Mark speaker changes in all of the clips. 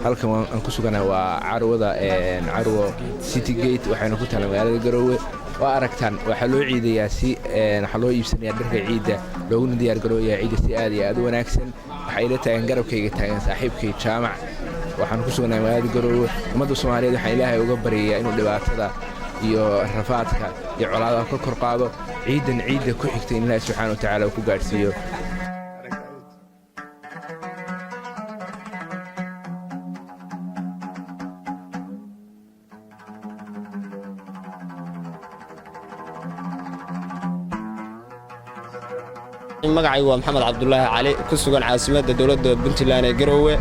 Speaker 1: halkan aan ku suganahay waa carwada carwo City Gate waxayna ku taala magaalada Garowe waa aragtaan waxa loo ciidayaa si waxa loo iibsanayaa dharka ciida loogu diyaar garooyaa ciida si aad iyo aad u wanaagsan waxa ila taagan garabkayga taagan saaxiibkay jaamac waxaan ku suganahay magaalada Garowe ummadda Soomaaliyeed waxa Ilaahay uga baryayaa inuu dhibaatada iyo rafaadka iyo colaadaha ka kor qaado ciida ku xigtay in Ilaahay subxaanahu wa ta'aala ku gaarsiiyo
Speaker 2: magacaygu waa Maxamed Cabdullaahi Cali ku sugan caasimadda dawladda Puntland ee Garowe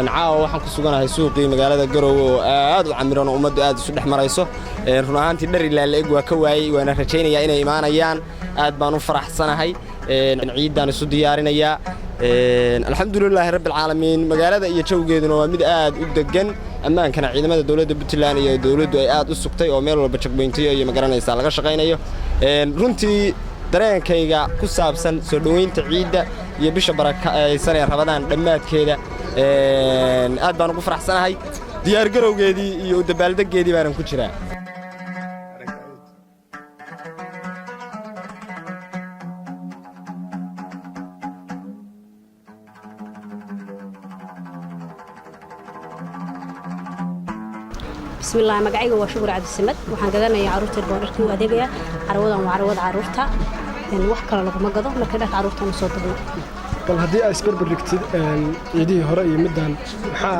Speaker 2: caawa waxaan ku suganahay suuqii magaalada Garowe oo aad u camiran oo ummaddu aad isu dhex marayso run ahaantii dhar ilaa la eg waa ka waayay waana rajaynayaa inay imaanayaan aad baan u faraxsanahay ciidan isu diyaarinayaa alxamdulilaahi rabbil caalamiin magaalada iyo jawgeeduna waa mid aad u degan ammaankana ciidamada dawladda Puntland iyo dawladdu ay aad u sugtay oo meel walba checkpointiyo iyo magaranaysa laga shaqeynayo runtii dareenkayga ku saabsan soo dhaweynta ciida iyo bisha barakaysan ee Ramadaan dhamaadkeeda aad baan ugu faraxsanahay diyaar garowgeedii iyo u dabaaldegeedii baan ku jiraa
Speaker 3: بسم الله magacaygu waa Shukur Cabdi Samad waxaan gadanayaa caruurta boorarkii adeegaya carwadan waa carwada caruurta wax kale laguma gado marka dharka caruurta ma soo dagno
Speaker 4: bal hadii ay isbarbar dhigtid ciidii hore iyo midaan maxaa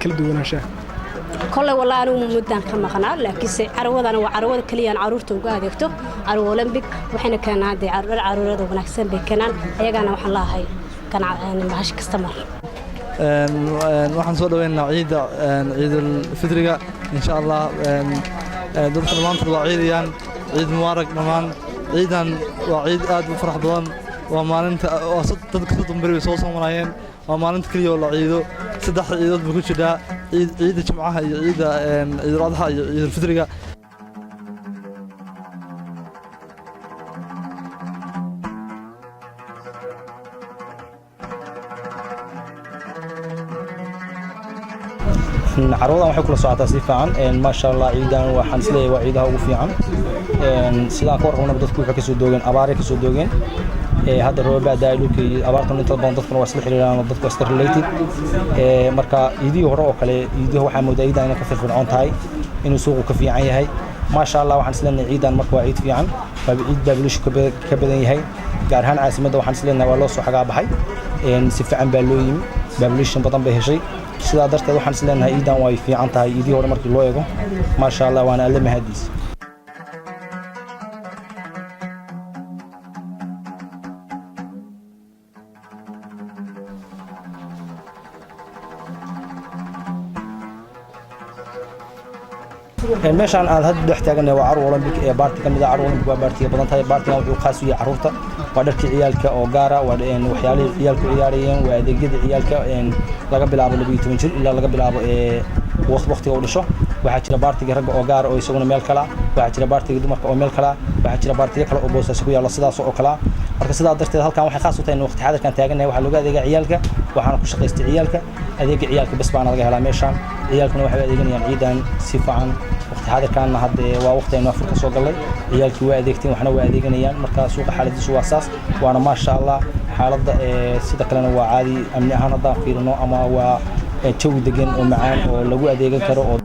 Speaker 4: kala duwanaanshaha
Speaker 3: kolley wallahi anigu muddan ka maqnaa laakiin carwadan waa carwada kaliya aan caruurta uga adeegto carwo Olympic waxayna keenaan caruurada wanaagsan bay keenaan ayagana waxaan laahay ganacsi maash customer
Speaker 5: waxaan soo dhaweynaa ciida ciidul fidriga insha Allah dadka maanta waa ciidayaan ciid mubarak dhamaan ciidan waa ciid aad u farax badan waa maalinta dadka soo bari soo soomanayeen waa maalinta kaliya oo la ciido saddex ciidood buu ku jiraa ciida Jimcaha iyo ciida ciidul Adha iyo ciidul fidriga
Speaker 6: carwadan waxay kula socotaa si fiican ma sha Allah ciidan waxaan isleeyahay waa ciidaha ugu fiican sidaan ka warqabno dadku waxay ka soo doogeen abaare ka soo doogeen hadda roob baa daayilkii abaartan inta badan dadkuna waa isla xiriiraan dadku iska related marka ciidii hore oo kale ciidii waxa moodaa ciidan inay ka firfircoon tahay inuu suuqu ka fiican yahay ma sha Allah waxaan isleeyahay ciidan marka waa ciid fiican ciid baablish ka badan yahay gaar ahaan caasimadda waxaan isleeyahay waa loo soo xagaa baxay si fiican baa loo yimi baablish badan bay heshay sidaa darteed waxaan isleeyahay ciidan way fiican tahay ciidii hore markii loo eego ma sha Allah waana alle mahadiis meeshaan aad hadda dhex taaganay waa carwo Olympic ee baarti kamid ah carwo Olympic waa baarti badan tahay baartiga wuxuu qaas u yahay caruurta waa dharkii ciyaalka oo gaara waa waxyaalihii ciyaalku ciyaarayeen waa adeegyada ciyaalka laga bilaabo 12 jir ilaa laga bilaabo waqtiga uu dhasho waxa jira baartiga rag oo gaar oo isaguna meel kala waxa jira baartiga dumarka oo meel kala waxa jira baartiga kala oo boosas ku yaala sidaas oo kala marka sidaa darteed halkan waxay khaas u tahay in waqti xadirkan taaganahay waxa looga adeega ciyaalka waxaan ku shaqaystay ciyaalka adeega ciyaalka bas baan laga helaa meeshaan ciyaalkuna waxay adeeganayaan ciidan si fiican waqti xadirkan hadda waa waqti aynu Afrika soo galay ciyaalkii waa adeegteen waxna waa adeeganayaan marka suuqa xaaladiisu waa saas waana ma sha Allah xaaladda sida kalena waa caadi amni ahaan hadda fiirino ama waa jawi degan oo macaan oo lagu adeegan karo oo